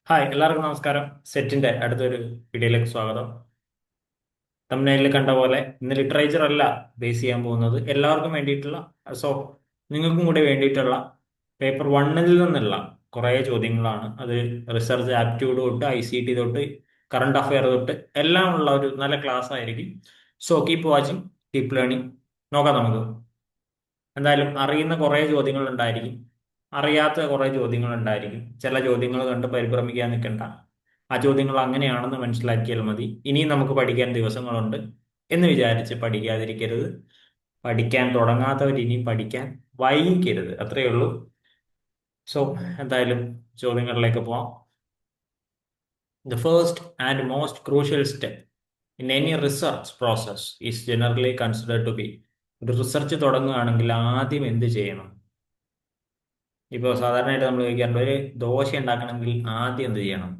Hi, എല്ലാവർക്കും നമസ്കാരം. സെറ്റിന്റെ അടുത്തൊരു വീഡിയോയിലേക്ക് സ്വാഗതം. തമ്പനെയിലിൽ കണ്ട പോലെ ഇന്ന് ലിറ്ററേച്ചർ അല്ല ബേസ് ചെയ്യാൻ പോകുന്നത്, എല്ലാവർക്കും വേണ്ടിയിട്ടുള്ള, സോ നിങ്ങൾക്കും കൂടി വേണ്ടിയിട്ടുള്ള പേപ്പർ വണ്ണിൽ നിന്നുള്ള കുറേ ചോദ്യങ്ങളാണ്. അത് റിസർച്ച് ആപ്റ്റ്യൂഡ് തൊട്ട് ICT തൊട്ട് കറണ്ട് അഫയർ തൊട്ട് എല്ലാം ഉള്ള ഒരു നല്ല ക്ലാസ് ആയിരിക്കും. So keep watching, keep learning. നോക്കാം നമുക്ക്. എന്തായാലും അറിയുന്ന കുറേ ചോദ്യങ്ങൾ ഉണ്ടായിരിക്കും, അറിയാത്ത കുറേ ചോദ്യങ്ങൾ ഉണ്ടായിരിക്കും. ചില ചോദ്യങ്ങൾ കണ്ട് പരിഭ്രമിക്കാൻ നിൽക്കണ്ട. ആ ചോദ്യങ്ങൾ അങ്ങനെയാണെന്ന് മനസ്സിലാക്കിയാൽ മതി. ഇനിയും നമുക്ക് പഠിക്കാൻ ദിവസങ്ങളുണ്ട് എന്ന് വിചാരിച്ച് പഠിക്കാതിരിക്കരുത്. പഠിക്കാൻ തുടങ്ങാത്തവർ ഇനിയും പഠിക്കാൻ വൈകിക്കരുത്, അത്രയേ ഉള്ളൂ. സോ എന്തായാലും ചോദ്യങ്ങളിലേക്ക് പോവാം. The first and most crucial step in any research process is generally considered to be, ഒരു റിസർച്ച് തുടങ്ങുകയാണെങ്കിൽ ആദ്യം എന്ത് ചെയ്യണം? ഇപ്പോൾ സാധാരണയായിട്ട് നമ്മൾ ചോദിക്കാറുണ്ട്, ഒരു ദോശ ഉണ്ടാക്കണമെങ്കിൽ ആദ്യം എന്ത് ചെയ്യണം?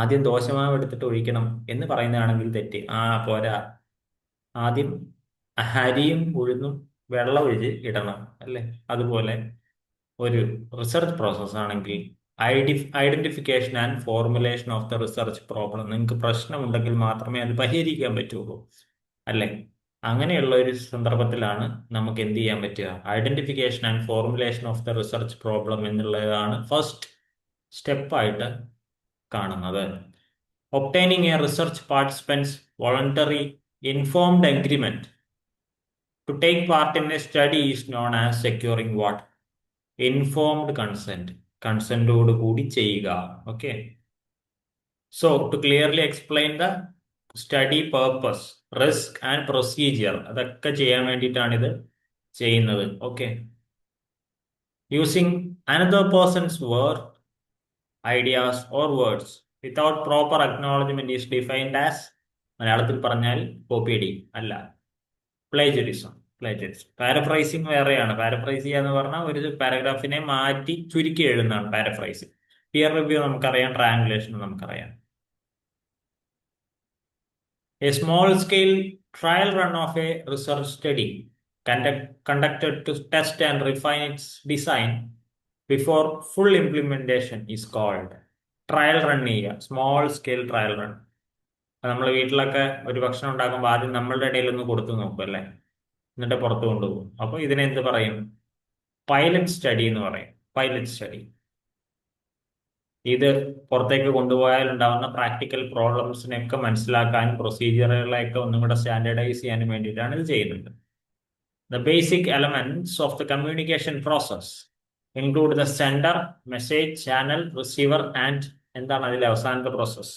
ആദ്യം ദോശമാവ് എടുത്തിട്ട് ഒഴിക്കണം എന്ന് പറയുന്നതാണെങ്കിൽ തെറ്റ്. പോരാ, ആദ്യം അരിയും ഉഴുന്നും വെള്ളം ഒഴിച്ച് ഇടണം, അല്ലേ? അതുപോലെ ഒരു റിസർച്ച് പ്രോസസ് ആണെങ്കിൽ identification and formulation of the research problem. നിങ്ങൾക്ക് പ്രശ്നമുണ്ടെങ്കിൽ മാത്രമേ അത് പരിഹരിക്കാൻ പറ്റുള്ളൂ, അല്ലേ? അങ്ങനെയുള്ള ഒരു സന്ദർഭത്തിലാണ് നമുക്ക് എന്ത് ചെയ്യാൻ പറ്റുക? Identification and formulation of the research problem എന്നുള്ളതാണ് ഫസ്റ്റ് സ്റ്റെപ്പായിട്ട് കാണുന്നത്. Obtaining a research participants voluntary informed agreement to take part in a study is known as securing what? Informed consent. കൺസെന്റോട് കൂടി ചെയ്യുക. Okay. So to clearly explain the study purpose, risk and procedure, അതൊക്കെ ചെയ്യാൻ വേണ്ടിയിട്ടാണ് ഇത് ചെയ്യുന്നത്. Okay. Using another person's work, ideas or words without proper acknowledgement is defined as, മലയാളത്തിൽ പറഞ്ഞാൽ കോപ്പിയടി അല്ല, പ്ലേജറിസം. പാരഫ്രൈസിങ് വേറെയാണ്. പാരഫ്രൈസ് ചെയ്യുക എന്ന് പറഞ്ഞാൽ ഒരു പാരഗ്രാഫിനെ മാറ്റി ചുരുക്കി എഴുതുന്നതാണ് പാരഫ്രൈസിങ്. പിയർ റിവ്യൂ നമുക്കറിയാം, ട്രയാങ്കുലേഷൻ നമുക്കറിയാം. A small-scale trial run of a research study conducted to test and refine its design before full implementation is called trial run ചെയ്യുക. Small scale trial run. നമ്മൾ വീട്ടിലൊക്കെ ഒരു ഭക്ഷണം ഉണ്ടാക്കുമ്പോൾ ആദ്യം നമ്മളുടെ ഇടയിൽ ഒന്ന് കൊടുത്തു നോക്കും, അല്ലേ? എന്നിട്ട് പുറത്ത് കൊണ്ടുപോകും. അപ്പോൾ ഇതിനെന്ത് പറയും? പൈലറ്റ് സ്റ്റഡി എന്ന് പറയും. Pilot study. ഇത് പുറത്തേക്ക് കൊണ്ടുപോയാൽ ഉണ്ടാവുന്ന പ്രാക്ടിക്കൽ പ്രോബ്ലംസിനെയൊക്കെ മനസ്സിലാക്കാനും പ്രൊസീജിയറുകളെയൊക്കെ ഒന്നും കൂടെ സ്റ്റാൻഡേർഡൈസ് ചെയ്യാനും വേണ്ടിയിട്ടാണ് ഇത് ചെയ്യുന്നത്. The basic elements of the communication process include the sender, message, channel, receiver and എന്താണ് അതിലെ അവസാനത്തെ പ്രോസസ്?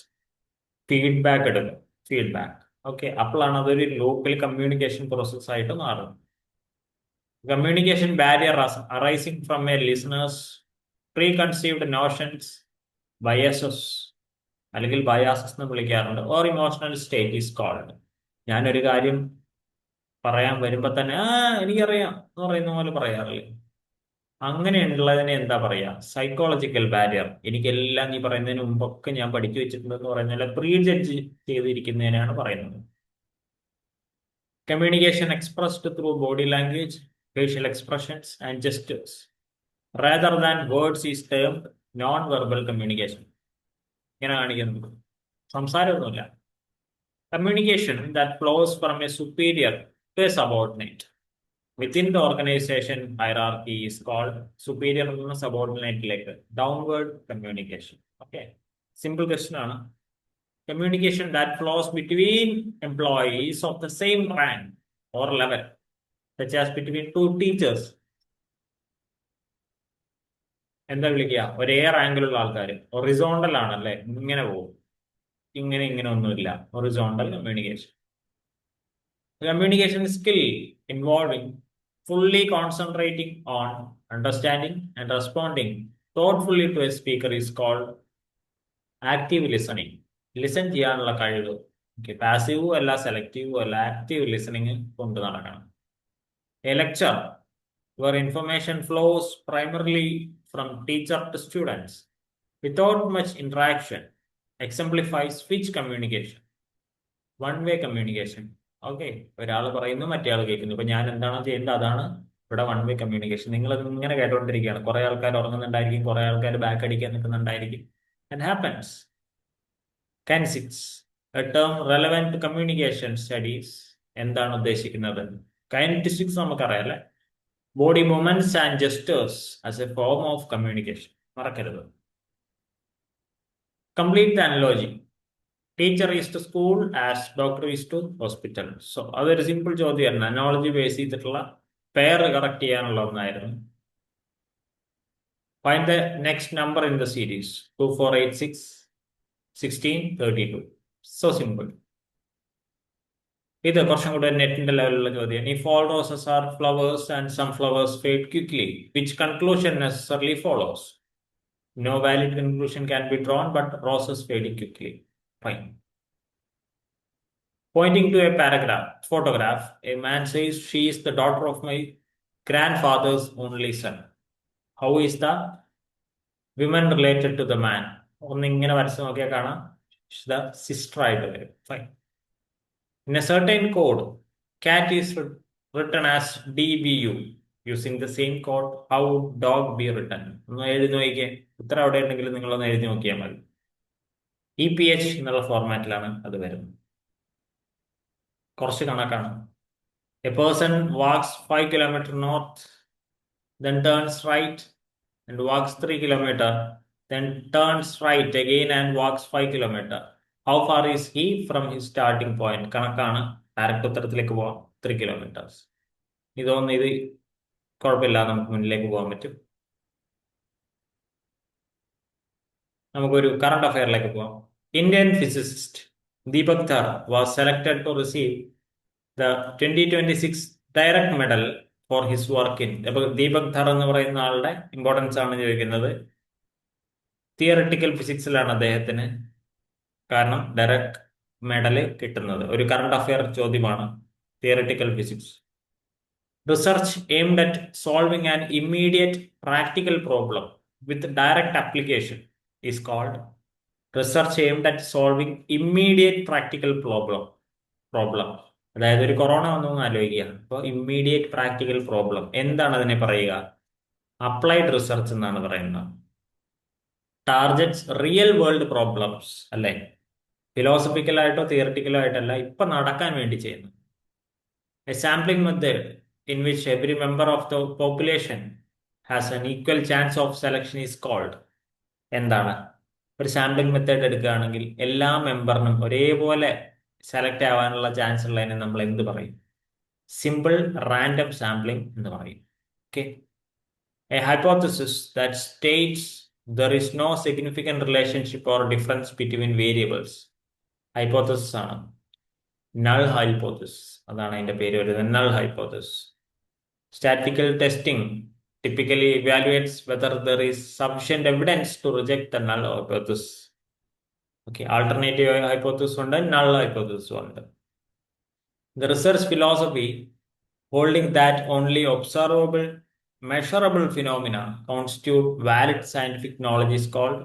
ഫീഡ്ബാക്ക് എടുക്കുക. ഫീഡ്ബാക്ക്. ഓക്കെ. അപ്പോഴാണ് അതൊരു ലോക്കൽ കമ്മ്യൂണിക്കേഷൻ പ്രോസസ് ആയിട്ട് മാറുന്നത്. Communication barrier arising from a listener's preconceived notions, biases അല്ലെങ്കിൽ ബയാസസ് എന്ന് വിളിക്കാറുണ്ട്, or emotional state is called. ഞാനൊരു കാര്യം പറയാൻ വരുമ്പോ തന്നെ എനിക്കറിയാം എന്ന് പറയുന്ന പോലെ പറയാറില്ലേ? അങ്ങനെയുള്ളതിനെ എന്താ പറയാ? Psychological barrier. എനിക്കെല്ലാം നീ പറയുന്നതിന് മുമ്പൊക്കെ ഞാൻ പഠിച്ചു വെച്ചിട്ടുണ്ടെന്ന് പറയുന്നില്ല, പ്രീ ജഡ്ജ് ചെയ്തിരിക്കുന്നതിനാണ് പറയുന്നത്. Communication expressed through body language, facial expressions and gestures rather than words is termed non verbal communication. ഇങ്ങനെ കാണിക്കുന്നത് സംസാരമൊന്നുമില്ല. Communication that flows from a superior to a subordinate within the organisation hierarchy is called. Superior നിന്ന് സബോർഡിനേറ്റിലേക്ക് downward communication. Okay. Simple question ആണ്. Communication that flows between employees of the same rank or level, such as between two teachers. എന്താ വിളിക്കുക? ഒരേ റാങ്കിലുള്ള ആൾക്കാർ. Horizontal ആണല്ലേ, ഇങ്ങനെ പോകും. ഇങ്ങനെ ഒന്നുമില്ല. Horizontal communication. Communication skill involving fully concentrating on understanding and responding thoughtfully to a speaker is called active listening. Listen ചെയ്യാനുള്ള കഴിവ്. പാസീവും അല്ല, സെലക്റ്റീവും അല്ല, ആക്റ്റീവ് ലിസണിങ് കൊണ്ട് നടക്കണം. A lecture where information flows primarily from teacher to students without much interaction exemplifies which communication? One-way communication. Okay. ഒരാൾ പറയുന്നു, മറ്റേ ആൾ കേൾക്കുന്നു. ഇപ്പൊ ഞാൻ എന്താണോ ചെയ്യുന്നത് അതാണ് ഇവിടെ വൺ വേ കമ്മ്യൂണിക്കേഷൻ. നിങ്ങൾ ഇങ്ങനെ കേട്ടോണ്ടിരിക്കുകയാണ്. കുറെ ആൾക്കാർ ഉറങ്ങുന്നുണ്ടായിരിക്കും, കുറെ ആൾക്കാർ ബാക്ക് അടിക്കാൻ നിൽക്കുന്നുണ്ടായിരിക്കും. and happens. Kinesics, a term relevant to communication studies. എന്താണ് ഉദ്ദേശിക്കുന്നത്? കൈനറ്റിക്സ് നമുക്കറിയാം അല്ലെ, body movements and gestures as a form of communication. മറക്കരുത്. Complete the analogy. Teacher is to school as doctor is to hospital. So അതൊരു simple ചോദ്യമാണ്, analogy base ചെയ്തിട്ടുള്ള pair correct ചെയ്യാനുള്ള ഒന്നായിരുന്നു. Find the next number in the series. 2, 4, 8, 6, 16, 32. So simple. ഇത് കുറച്ചും കൂടെ നെറ്റിന്റെ ലെവലിലുള്ള ചോദ്യം. If all roses are flowers and some flowers fade quickly, which conclusion necessarily follows? No valid conclusion can be drawn, but roses fade quickly. Fine. Pointing to a photograph, a man says, "She is the daughter of my grandfather's only son." How is the woman related to the man? ഒന്ന് ഇങ്ങനെ വരച്ച് നോക്കിയാൽ കാണാം, the sister ആയിട്ട് വരും. Fine. In a certain code, cat is written as DBU. Using the same code, how would dog be written? ഒന്ന് എഴുതി നോക്കിയേ. ഉത്തരം അവിടെ ഉണ്ടെങ്കിൽ നിങ്ങളൊന്ന് എഴുതി നോക്കിയാൽ മതി. EPH എന്നുള്ള ഫോർമാറ്റിലാണ് അത് വരുന്നത്. കുറച്ച് കണക്കാണ്. A person walks 5 kilometers north, then turns right and walks 3 kilometers, then turns right again and walks 5 kilometers. How far is he from his starting point? കണക്കാണ്. ഡയറക്റ്റ് ഉത്തരത്തിലേക്ക് പോവാം. 3 kilometers. ഇത് കുഴപ്പമില്ല, നമുക്ക് മുന്നിലേക്ക് പോകാൻ പറ്റും. നമുക്കൊരു കറണ്ട് അഫയറിലേക്ക് പോവാം. Indian physicist Deepak Dhar was selected to receive the 2026 Dirac medal for his work in. അപ്പൊ ദീപക് ധർ എന്ന് പറയുന്ന ആളുടെ ഇമ്പോർട്ടൻസ് ആണ് ചോദിക്കുന്നത്. തിയറട്ടിക്കൽ ഫിസിക്സിലാണ് അദ്ദേഹത്തിന് കാരണം ഡയറക്ട് മെഡൽ കിട്ടുന്നത്. ഒരു കറണ്ട് അഫയർ ചോദ്യമാണ്, theoretical physics. Research aimed at solving an immediate practical problem with direct application is called. Research aimed at solving immediate practical problem. അതായത് ഒരു കൊറോണ വന്നു ആലോചിക്കുക. അപ്പോൾ ഇമ്മീഡിയറ്റ് പ്രാക്ടിക്കൽ പ്രോബ്ലം എന്താണ് അതിനെ പറയുക? അപ്ലൈഡ് റിസർച്ച് എന്നാണ് പറയുന്നത്. ടാർഗറ്റ്സ് റിയൽ വേൾഡ് പ്രോബ്ലംസ് അല്ലെ, ഫിലോസഫിക്കലായിട്ടോ തിയറട്ടിക്കലോ ആയിട്ടല്ല, ഇപ്പൊ നടക്കാൻ വേണ്ടി ചെയ്യുന്നു. A sampling method in which every member of the population has an equal chance of selection is called. എന്താണ്? ഒരു സാമ്പിളിംഗ് മെത്തേഡ് എടുക്കുകയാണെങ്കിൽ എല്ലാ മെമ്പറിനും ഒരേപോലെ സെലക്ട് ആവാനുള്ള ചാൻസ് ഉള്ളതിനെ നമ്മൾ എന്ത് പറയും? സിമ്പിൾ റാൻഡം സാമ്പിളിംഗ് എന്ന് പറയും. Okay. A hypothesis that States there is no significant relationship or difference between variables. Hypothesis ആണ്. നൾ ഹൈപ്പോത്തസിസ്, അതാണ് അതിന്റെ പേര് വരുന്നത്, null hypothesis. Statistical testing typically evaluates whether there is sufficient evidence to reject the null hypothesis. Okay, alternative hypothesis ഉണ്ട്, null hypothesis ഉണ്ട്. The research philosophy holding that only observable, measurable phenomena constitute valid scientific knowledge is called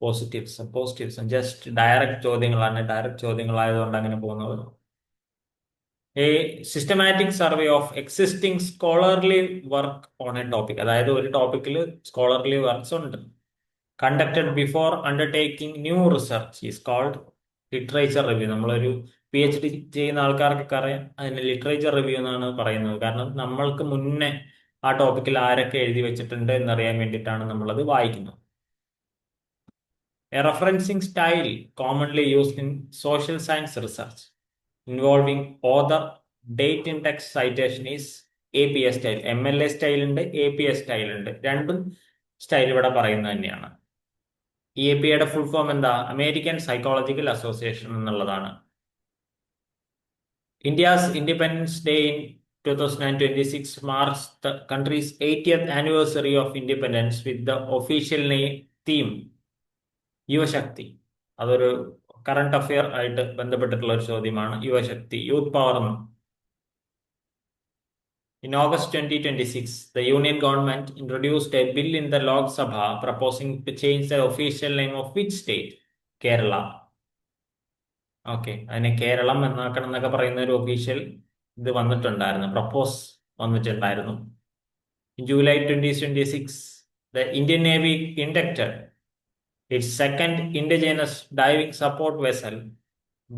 positivism. Positivism just direct ചോദ്യങ്ങളാണ്. Direct ചോദ്യങ്ങളായതുകൊണ്ട് അങ്ങനെ പോകുന്നത്. A systematic survey of existing scholarly work on a topic. അതായത് ഒരു ടോപ്പിക്കിൽ scholarly works ഉണ്ട്. Conducted before undertaking new research is called literature review. നമ്മളൊരു PhD ചെയ്യുന്ന ആൾക്കാർക്കൊക്കെ അറിയാം, അതിന് ലിറ്ററേച്ചർ റിവ്യൂ എന്നാണ് പറയുന്നത്. കാരണം നമ്മൾക്ക് മുന്നേ ആ ടോപ്പിക്കിൽ ആരൊക്കെ എഴുതി വെച്ചിട്ടുണ്ട് എന്നറിയാൻ വേണ്ടിയിട്ടാണ് നമ്മളത് വായിക്കുന്നത്. A referencing style commonly used in social science research involving author, date in text citation is APA style. MLA style ഉണ്ട്, APA style ഉണ്ട്. രണ്ടും സ്റ്റൈൽ ഇവിടെ പറയുന്നത് തന്നെയാണ്. ഈ APAയുടെ ഫുൾ ഫോം എന്താ? അമേരിക്കൻ സൈക്കോളജിക്കൽ അസോസിയേഷൻ എന്നുള്ളതാണ്. India's Independence Day in 2026 marks the country's 80th anniversary of independence with the official theme യുവശക്തി. അതൊരു കറണ്ട് അഫെയർ ആയിട്ട് ബന്ധപ്പെട്ടിട്ടുള്ള ഒരു ചോദ്യമാണ്. യുവശക്തി, youth power. In August 2026, the Union government introduced a bill in the Lok Sabha proposing to change the official name of which state? Kerala. Okay, അതിനെ കേരളം എന്നാക്കണം എന്നൊക്കെ പറയുന്ന ഒരു official ഇത് വന്നിട്ടുണ്ടായിരുന്നു, പ്രപ്പോസ് വന്നിട്ടുണ്ടായിരുന്നു. July 2026, the Indian Navy inducted its second indigenous diving support vessel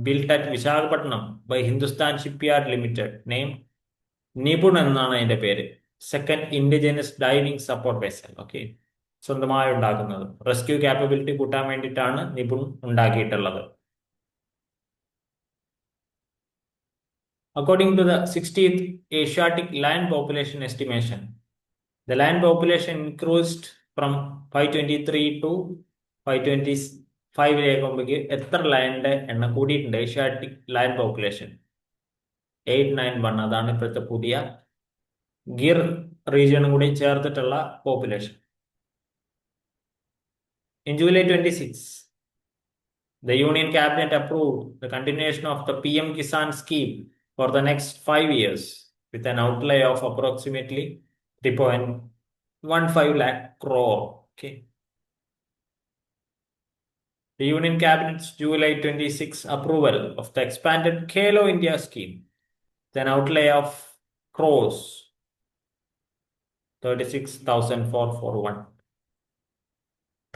built at Visakhapatnam by Hindustan Shipyard Limited, named Nipun എന്നാണ് അതിന്റെ പേര്. Second indigenous diving support vessel. Okay, സ്വന്തമായി ഉണ്ടാക്കുന്നത്. റെസ്ക്യൂ കാപ്പബിലിറ്റി കൂട്ടാൻ വേണ്ടിയിട്ടാണ് നിപുൺ ഉണ്ടാക്കിയിട്ടുള്ളത്. According to the 60th Asiatic Lion Population Estimation, the lion population increased from 523 to 525 എത്ര ലയന്റെ എണ്ണം കൂടിയിട്ടുണ്ട്? Asiatic lion population 891. അതാണ് ഇപ്പോഴത്തെ പുതിയ ഗിർ റീജിയണും കൂടി ചേർത്തിട്ടുള്ള population. In July 26, the Union Cabinet approved the continuation of the PM Kisan scheme for the next 5 years with an outlay of approximately 3.15 lakh crore. Okay. The Union Cabinet's July 26 approval of the expanded Khelo India scheme with an outlay of crores 36,441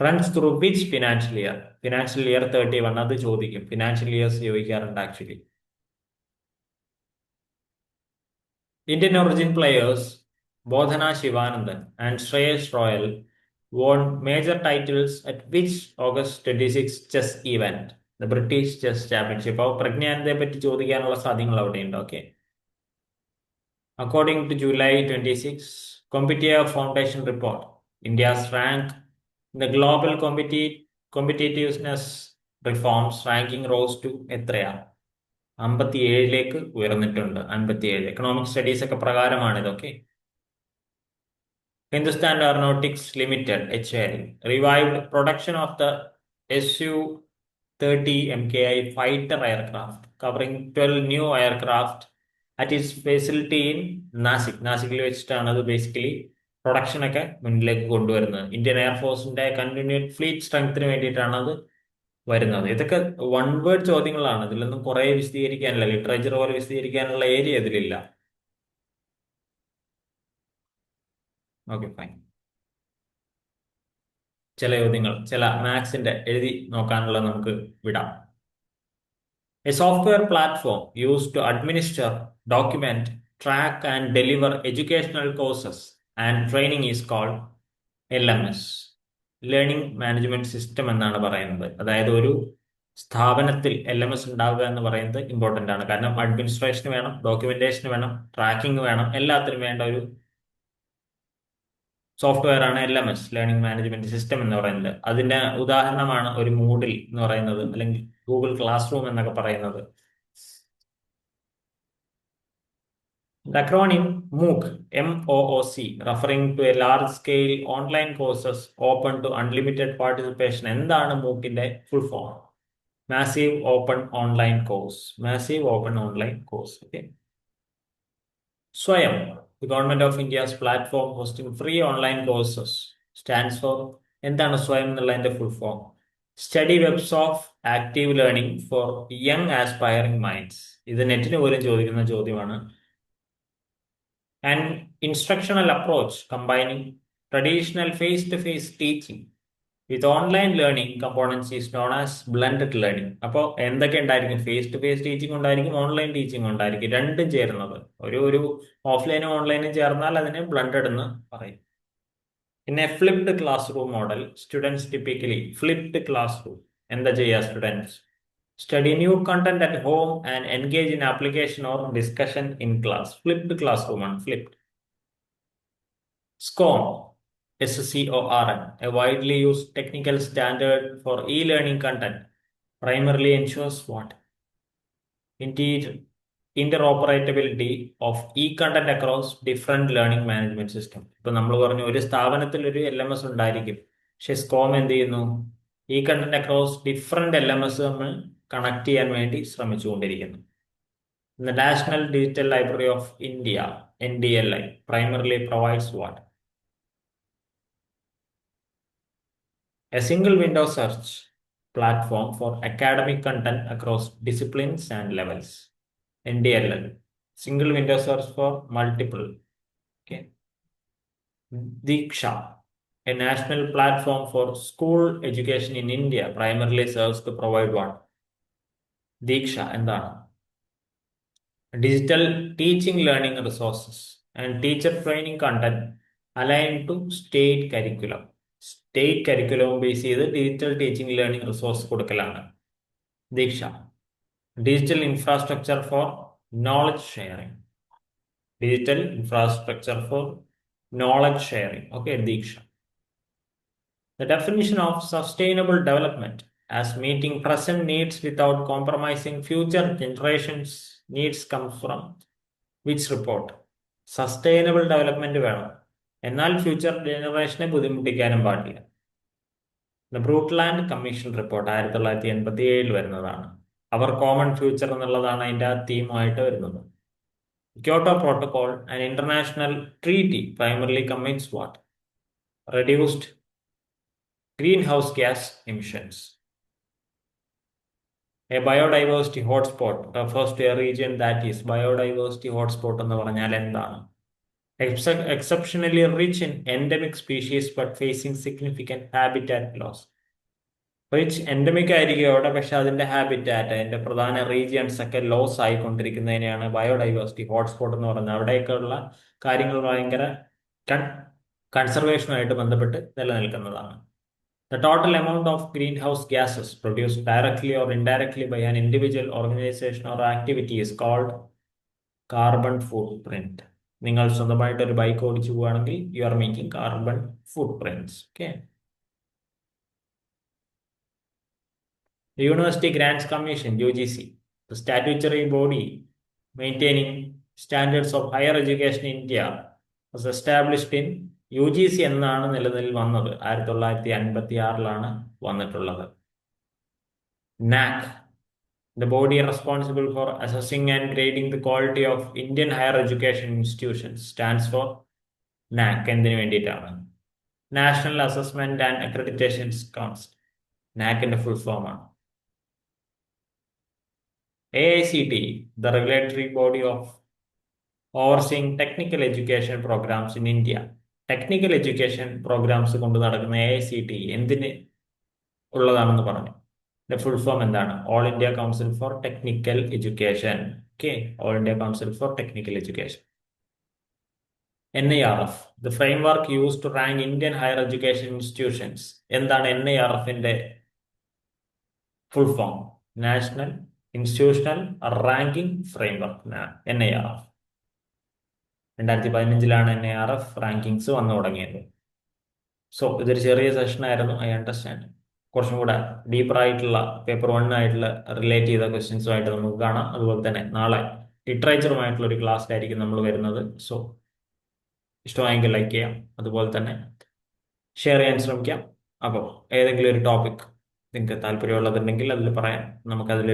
runs through which financial year? Financial year 31. അത് ചോദിക്കും. Financial years ചോദിക്കാറുണ്ട് actually. Indian origin players Bodhana Shivanandan and Shreyas Royal won major titles at which August 26 chess event? The British Chess Championship. അപ്പോൾ പ്രജ്ഞാനത്തെ പറ്റി ചോദിക്കാനുള്ള സാധ്യതകൾ അവിടെയുണ്ട്. Okay. According to July 26 Competitive Foundation report, India's rank in the global competitiveness reforms ranking rose to എത്രയാ? 57ലേക്ക് ഉയർന്നിട്ടുണ്ട്. 57. Economic studies ഒക്കെ പ്രകാരമാണ് ഇതൊക്കെ. Hindustan Aeronautics Limited (HAL) revived production of the Su-30 MKI fighter aircraft, covering 12 new aircraft at its facility in Nasik. നാസിക്കിൽ വെച്ചിട്ടാണ് അത് basically production ഒക്കെ മുന്നിലേക്ക് കൊണ്ടുവരുന്നത്. ഇന്ത്യൻ എയർഫോഴ്സിന്റെ കണ്ടിന്യൂഡ് ഫ്ലീറ്റ് സ്ട്രെങ്ത്തിന് വേണ്ടിയിട്ടാണ് അത് വരുന്നത്. ഇതൊക്കെ വൺ വേർഡ് ചോദ്യങ്ങളാണ്. ഇതിലൊന്നും കുറെ വിശദീകരിക്കാനില്ല. ലിറ്ററേച്ചർ പോലെ വിശദീകരിക്കാനുള്ള ഏരിയ ഇതിലില്ല. Okay, fine. ചില ചോദ്യങ്ങൾ, ചില മാത്സിന്റെ എഴുതി നോക്കാനുള്ള നമുക്ക് വിടാം. A software platform used to administer, document, track and deliver educational courses and training is called LMS. Learning management system എന്നാണ് പറയുന്നത്. അതായത് ഒരു സ്ഥാപനത്തിൽ LMS ഉണ്ടാവുക എന്ന് പറയുന്നത് ഇമ്പോർട്ടന്റ് ആണ്. കാരണം അഡ്മിനിസ്ട്രേഷൻ വേണം, ഡോക്യുമെന്റേഷൻ വേണം, ട്രാക്കിംഗ് വേണം, എല്ലാത്തിനും വേണ്ട ഒരു സോഫ്റ്റ്വെയർ ആണ് LMS, ലേണിംഗ് മാനേജ്മെന്റ് സിസ്റ്റം എന്ന് പറയുന്നത്. അതിന്റെ ഉദാഹരണമാണ് ഒരു മൂഡിൽ എന്ന് പറയുന്നത്, അല്ലെങ്കിൽ ഗൂഗിൾ ക്ലാസ് റൂം എന്നൊക്കെ പറയുന്നത്. The acronym MOOC, MOOC, referring to a large-scale online courses open to unlimited participation. എന്താണ് MOOCന്റെ full form? Massive Open Online Course. Massive Open Online Course. Okay. Swayam, the Government of India's platform hosting free online courses, stands for എന്താണ് സ്വയം എന്നുള്ളതിന്റെ full form? Study webs of active learning four young aspiring minds. ഇത് നെറ്റിന് പോലും ചോദിക്കുന്ന ചോദ്യമാണ്. An instructional approach combining traditional face-to-face teaching with online learning components is known as blended learning. അപ്പോൾ എന്തൊക്കെ ഉണ്ടായിരിക്കും? ഫേസ് ടു ഫേസ് ടീച്ചിങ് ഉണ്ടായിരിക്കും, online teaching ഉണ്ടായിരിക്കും, രണ്ടും ചേരുന്നത്. ഒരു ഓഫ്ലൈനും ഓൺലൈനും ചേർന്നാൽ അതിനെ ബ്ലണ്ടഡ് എന്ന് പറയും. In a flipped classroom model, students typically flipped classroom. എന്താ ചെയ്യുക students? Study new content at home and engage in application or discussion in class. Flipped classroom ആണ്, flipped. SCORM, SCORM, a widely used technical standard for e-learning content, primarily ensures what? Interoperability of e-content across different learning management system. ഇപ്പൊ നമ്മൾ പറഞ്ഞു ഒരു സ്ഥാപനത്തിൽ ഒരു LMS ഉണ്ടായിരിക്കും. പക്ഷെ SCORM എന്ത് ചെയ്യുന്നു? ഈ കണ്ടന്റ് അക്രോസ് ഡിഫറെന്റ് LMS നമ്മൾ കണക്ട് ചെയ്യാൻ വേണ്ടി ശ്രമിച്ചുകൊണ്ടിരിക്കുന്നു. The National Digital Library of India, NDLI, primarily provides what? A single window search platform for academic content across disciplines and levels. NDLL, single window search for multiple. Okay. Diksha, A national platform for school education in India primarily serves to provide what? ദീക്ഷ എന്താണ്? Digital teaching learning resources and teacher training content aligned to state curriculum. State കരിക്കുലവും base ചെയ്ത് digital teaching learning resource കൊടുക്കലാണ് Diksha. Digital infrastructure for knowledge sharing. Digital infrastructure for knowledge sharing. Okay, Diksha. The definition of sustainable development as meeting present needs without compromising future generations' needs comes from which report? Sustainable development വേണം, എന്നാൽ future ജനറേഷനെ ബുദ്ധിമുട്ടിക്കാനും പാടില്ല. The ബ്രൂട്ട്ലാൻഡ് commission report 1987 വരുന്നതാണ്. അവർ common future എന്നുള്ളതാണ് അതിൻ്റെ തീമായിട്ട് വരുന്നത്. Kyoto protocol and international treaty primarily commits what? Reduced greenhouse gas emissions. A biodiversity hotspot refers to a region that is biodiversity hotspot എന്ന് പറഞ്ഞാൽ എന്താണ്? Exceptionally rich in endemic species but facing significant habitat loss. Rich endemic ആയിരിക്കും അവിടെ, പക്ഷെ അതിന്റെ habitat, അതിന്റെ പ്രധാന regions ഒക്കെ ലോസ് ആയിക്കൊണ്ടിരിക്കുന്നതിനെയാണ് ബയോഡൈവേഴ്സിറ്റി ഹോട്ട്സ്പോട്ട് എന്ന് പറയുന്നത്. അവിടെയൊക്കെയുള്ള കാര്യങ്ങൾ ഭയങ്കര കൺസർവേഷനുമായിട്ട് ബന്ധപ്പെട്ട് നിലനിൽക്കുന്നതാണ്. The total amount of greenhouse gases produced directly or indirectly by an individual, organization or activity is called carbon footprint. നിങ്ങൾ സ്വന്തമായിട്ട് ഒരു ബൈക്ക് ഓടിച്ചു പോവുകയാണെങ്കിൽ you are making carbon footprints. Okay. The University Grants Commission, UGC, the statutory body maintaining standards of higher education in India, was established in UGC എന്നാണ് നിലനിൽ വന്നത്. 1956 വന്നിട്ടുള്ളത്. NAC, the body responsible for assessing and grading the quality of Indian higher education institutions, stands for NAC. എന്തിനു വേണ്ടിയിട്ടാണ്? National assessment and accreditation council. നാക്കിന്റെ full form ആണ്. AICTE, the regulatory body of overseeing technical education programs in India. Technical education programmes കൊണ്ട് നടക്കുന്ന AICTE എന്തിന് ഉള്ളതാണെന്ന് പറഞ്ഞു. Full form എന്താണ്? All India council for technical education. Okay, all India council for technical education. NIRF, the framework used to rank Indian higher education institutions. എന്താണ് NIRFന്റെ full form? National institutional ranking framework, NIRF. 2015 NIRF rankings വന്നു തുടങ്ങിയത്. So ഇതൊരു ചെറിയ session ആയിരുന്നു, I understand. കുറച്ചും കൂടെ deeper ആയിട്ടുള്ള പേപ്പർ 1 ആയിട്ടുള്ള റിലേറ്റ് ചെയ്ത ക്വസ്റ്റ്യൻസുമായിട്ട് നമുക്ക് കാണാം. അതുപോലെ തന്നെ നാളെ ലിറ്ററേച്ചറുമായിട്ടുള്ള ഒരു ക്ലാസ്സിലായിരിക്കും നമ്മൾ വരുന്നത്. സോ ഇഷ്ടമായെങ്കിൽ ലൈക്ക് ചെയ്യാം, അതുപോലെ തന്നെ ഷെയർ ചെയ്യാൻ ശ്രമിക്കാം. അപ്പോൾ ഏതെങ്കിലും ഒരു ടോപ്പിക് നിങ്ങൾക്ക് താല്പര്യമുള്ളതുണ്ടെങ്കിൽ അതിൽ പറയാം, നമുക്കതിൽ